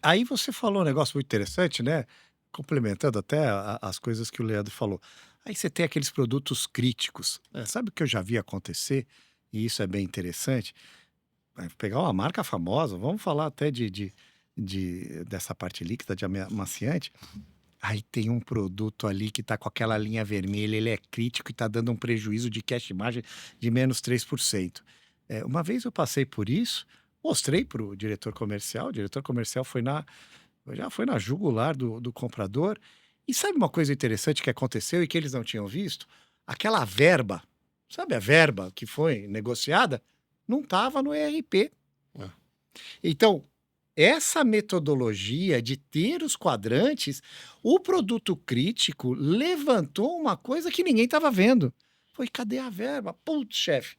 Aí você falou um negócio muito interessante, né, complementando até as coisas que o Leandro falou. Aí você tem aqueles produtos críticos, sabe o que eu já vi acontecer, e isso é bem interessante? Pegar uma marca famosa, vamos falar até dessa parte líquida, de amaciante, aí tem um produto ali que tá com aquela linha vermelha, ele é crítico e tá dando um prejuízo de cash margem de menos 3%. Uma vez eu passei por isso, mostrei para o diretor comercial já foi na jugular do comprador. E sabe uma coisa interessante que aconteceu e que eles não tinham visto? Aquela verba, sabe a verba que foi negociada? Não estava no ERP. É. Então, essa metodologia de ter os quadrantes, o produto crítico levantou uma coisa que ninguém estava vendo. Foi, cadê a verba? Putz, chefe,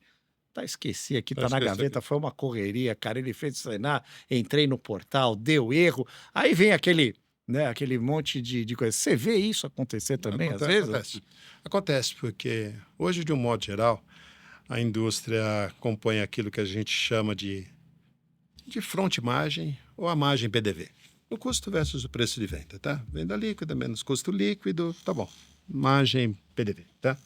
tá, esqueci aqui, Eu tá na esqueci aqui. gaveta, foi uma correria, cara, ele fez treinar, entrei no portal, deu erro, aí vem aquele, né, aquele monte de coisa. Você vê isso acontecer também, às vezes? Acontece. Acontece porque hoje, de um modo geral, a indústria compõe aquilo que a gente chama de front margem ou a margem PDV. O custo versus o preço de venda, tá? Venda líquida menos custo líquido, tá bom. Margem PDV, tá?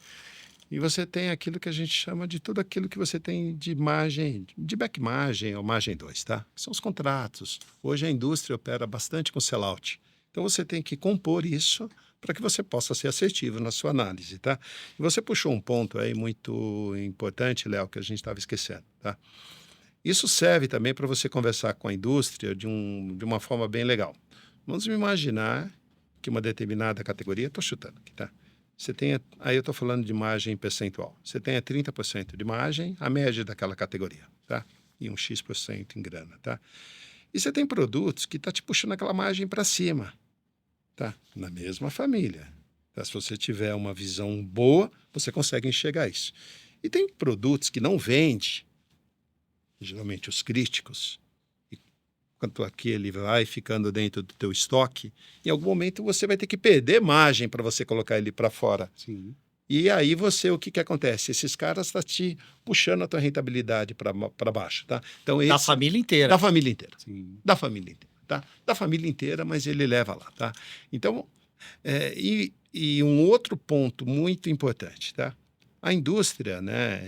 E você tem aquilo que a gente chama de tudo aquilo que você tem de margem, de back margem ou margem 2, tá? São os contratos. Hoje a indústria opera bastante com sellout. Então você tem que compor isso para que você possa ser assertivo na sua análise, tá? E você puxou um ponto aí muito importante, Léo, que a gente estava esquecendo, tá? Isso serve também para você conversar com a indústria de uma forma bem legal. Vamos imaginar que uma determinada categoria, estou chutando aqui, tá? Você tem, aí eu estou falando de margem percentual. Você tem 30% de margem, a média daquela categoria, tá? E um X% em grana, tá? E você tem produtos que tá te puxando aquela margem para cima, tá? Na mesma família. Tá? Se você tiver uma visão boa, você consegue enxergar isso. E tem produtos que não vende, geralmente os críticos, e quanto aquele vai ficando dentro do teu estoque, em algum momento você vai ter que perder margem para você colocar ele para fora. Sim. E aí você, o que que acontece? Esses caras estão te puxando a tua rentabilidade para baixo, tá? Então Da esse família inteira. da família inteira, Sim. da família inteira, tá? Da família inteira, mas ele leva lá, tá? Então, e um outro ponto muito importante, tá? A indústria, né?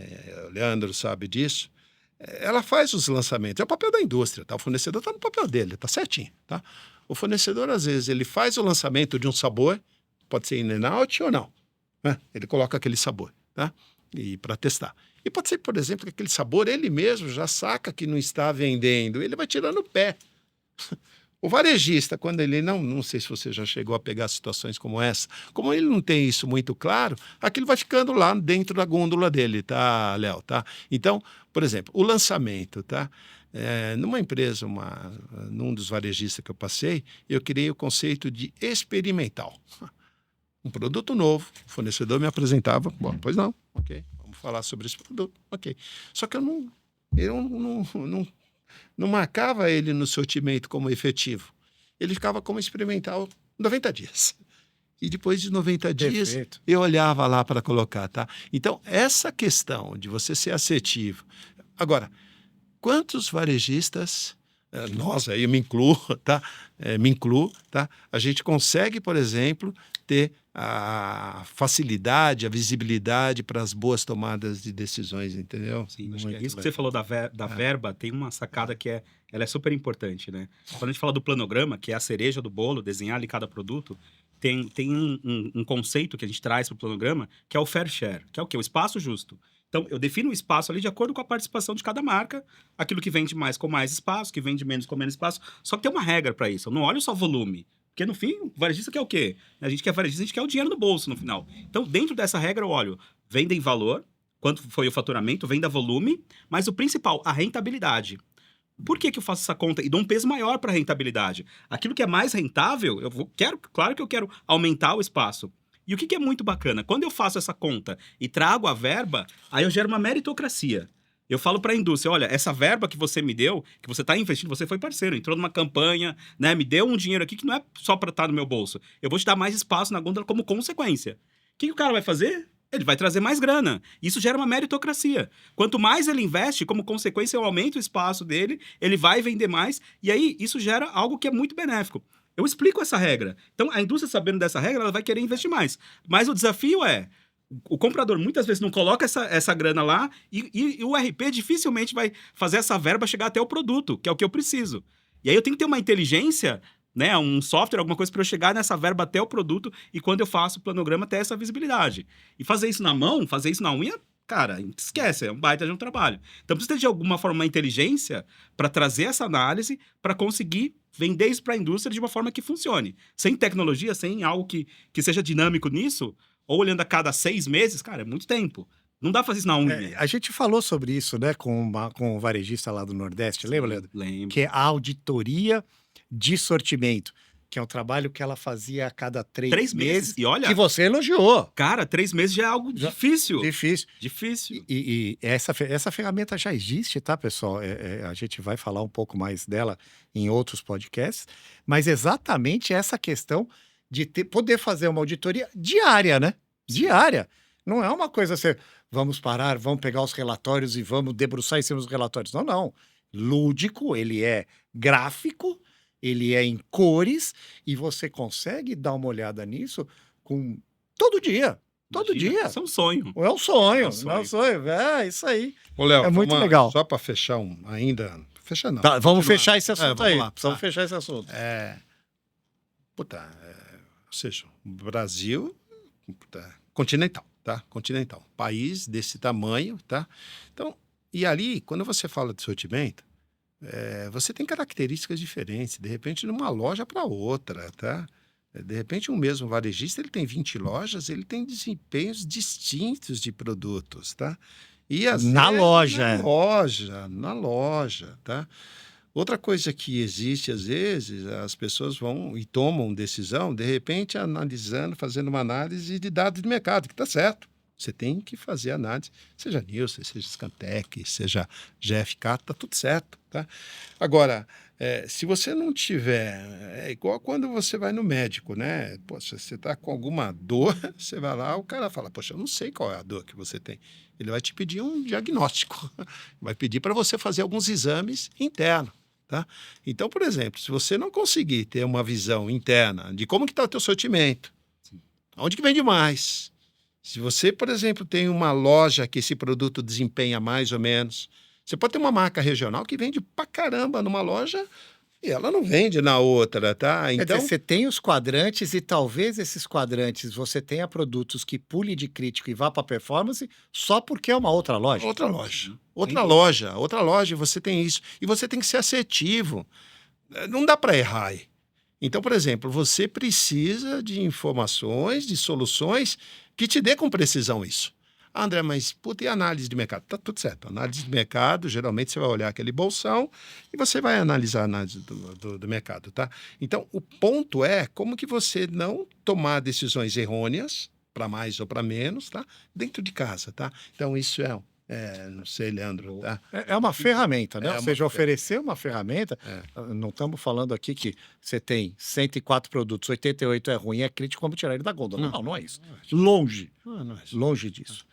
O Leandro sabe disso. Ela faz os lançamentos, é o papel da indústria, tá? O fornecedor está no papel dele, tá certinho, tá? O fornecedor, às vezes, ele faz o lançamento de um sabor, pode ser in and out ou não, né? Ele coloca aquele sabor, tá? E para testar. E pode ser, por exemplo, que aquele sabor ele mesmo já saca que não está vendendo, ele vai tirando o pé. O varejista, quando ele não sei se você já chegou a pegar situações como essa, como ele não tem isso muito claro, aquilo vai ficando lá dentro da gôndola dele, tá, Léo? Tá? Então, por exemplo, o lançamento, tá? Numa empresa, num dos varejistas que eu passei, eu criei o conceito de experimental. Um produto novo, o fornecedor me apresentava, bom, pois não, ok, vamos falar sobre esse produto, ok. Só que eu não marcava ele no sortimento como efetivo. Ele ficava como experimental 90 dias. E depois de 90 dias, Perfeito. eu olhava lá para colocar, tá? Então, essa questão de você ser assertivo. Agora, quantos varejistas, nós aí, eu me incluo, tá? Me incluo, tá? A gente consegue, por exemplo, ter a facilidade, a visibilidade para as boas tomadas de decisões, entendeu? Sim, Acho que isso que você falou da verba, tem uma sacada que ela é super importante, né? Quando a gente fala do planograma, que é a cereja do bolo, desenhar ali cada produto, tem um conceito que a gente traz para o planograma, que é o fair share, que é o quê? O espaço justo. Então, eu defino o espaço ali de acordo com a participação de cada marca, aquilo que vende mais com mais espaço, que vende menos com menos espaço. Só que tem uma regra para isso. Eu não olho só volume. Porque no fim, o varejista quer o quê? A gente quer varejista, a gente quer o dinheiro no bolso no final. Então, dentro dessa regra, eu olho, vendem valor, quanto foi o faturamento, venda volume, mas o principal, a rentabilidade. Por que que eu faço essa conta e dou um peso maior para a rentabilidade? Aquilo que é mais rentável, claro que eu quero aumentar o espaço. E o que que é muito bacana? Quando eu faço essa conta e trago a verba, aí eu gero uma meritocracia. Eu falo para a indústria, olha, essa verba que você me deu, que você está investindo, você foi parceiro, entrou numa campanha, né, me deu um dinheiro aqui que não é só para estar no meu bolso. Eu vou te dar mais espaço na gôndola como consequência. O que que o cara vai fazer? ele vai trazer mais grana. Isso gera uma meritocracia. Quanto mais ele investe, como consequência, eu aumento o espaço dele, ele vai vender mais, e aí isso gera algo que é muito benéfico. Eu explico essa regra. Então, a indústria, sabendo dessa regra, ela vai querer investir mais. Mas o desafio é, o comprador muitas vezes não coloca essa grana lá e o RP dificilmente vai fazer essa verba chegar até o produto, que é o que eu preciso. E aí eu tenho que ter uma inteligência, né, um software, alguma coisa para eu chegar nessa verba até o produto e quando eu faço o planograma ter essa visibilidade. E fazer isso na mão, fazer isso na unha, cara, esquece, é um baita de um trabalho. Então precisa ter de alguma forma uma inteligência para trazer essa análise para conseguir vender isso para a indústria de uma forma que funcione. Sem tecnologia, sem algo que seja dinâmico nisso, ou olhando a cada 6 meses, cara, é muito tempo. Não dá pra fazer isso na unha. A gente falou sobre isso, né, com um varejista lá do Nordeste, lembra, Leandro? Lembro. Que é a auditoria de sortimento, que é um trabalho que ela fazia a cada 3 meses. E olha, que você elogiou. cara, 3 meses já é algo difícil. Difícil. Difícil. E essa ferramenta já existe, tá, pessoal? A gente vai falar um pouco mais dela em outros podcasts, mas exatamente essa questão de poder fazer uma auditoria diária, né? Diária. Não é uma coisa assim, vamos parar, vamos pegar os relatórios e vamos debruçar em cima dos relatórios. Não, não. Lúdico, ele é gráfico, ele é em cores e você consegue dar uma olhada nisso com todo dia. Todo Imagina, dia. isso é um sonho. É um sonho. É um sonho. É um sonho. É isso aí. Ô, Léo, É muito legal. Só para fechar ainda... Fechar não. Tá, vamos continuar. fechar esse assunto vamos aí. lá. Precisamos fechar esse assunto. Ou seja, o Brasil, continental, tá? Continental. País desse tamanho, tá? Então, e ali, quando você fala de sortimento, você tem características diferentes, de repente, de uma loja para outra, tá? De repente, um mesmo varejista, ele tem 20 lojas, ele tem desempenhos distintos de produtos, tá? E às Na vezes, loja. na loja, tá? Outra coisa que existe, às vezes, as pessoas vão e tomam decisão, de repente, analisando, fazendo uma análise de dados de mercado, que está certo. Você tem que fazer análise, seja Nielsen, seja Scantec, seja GfK, está tudo certo. Tá? Agora, se você não tiver... É igual quando você vai no médico, né? Poxa, você está com alguma dor, você vai lá, o cara fala, poxa, eu não sei qual é a dor que você tem. Ele vai te pedir um diagnóstico, vai pedir para você fazer alguns exames internos. Tá? Então, por exemplo, se você não conseguir ter uma visão interna de como que está o teu sortimento, onde que vende mais, se você, por exemplo, tem uma loja que esse produto desempenha mais ou menos, você pode ter uma marca regional que vende pra caramba numa loja e ela não vende na outra, tá? Quer Então, dizer, você tem os quadrantes e talvez esses quadrantes você tenha produtos que pule de crítico e vá para performance só porque é uma outra loja. outra loja, você tem isso. E você tem que ser assertivo. Não dá para errar aí. Então, por exemplo, você precisa de informações, de soluções que te dê com precisão isso. Ah, André, mas puta, e análise de mercado? Tá tudo certo. Análise de mercado, geralmente você vai olhar aquele bolsão e você vai analisar a análise do mercado, tá? Então, o ponto é como que você não tomar decisões errôneas, para mais ou para menos, tá? Dentro de casa, tá? Então, isso não sei, Leandro, tá? É uma ferramenta, né? É Ou seja, oferecer uma ferramenta. Não estamos falando aqui que você tem 104 produtos, 88 é ruim, é crítico, como tirar ele da gôndola. Não é isso. Longe. Não é isso. Longe disso.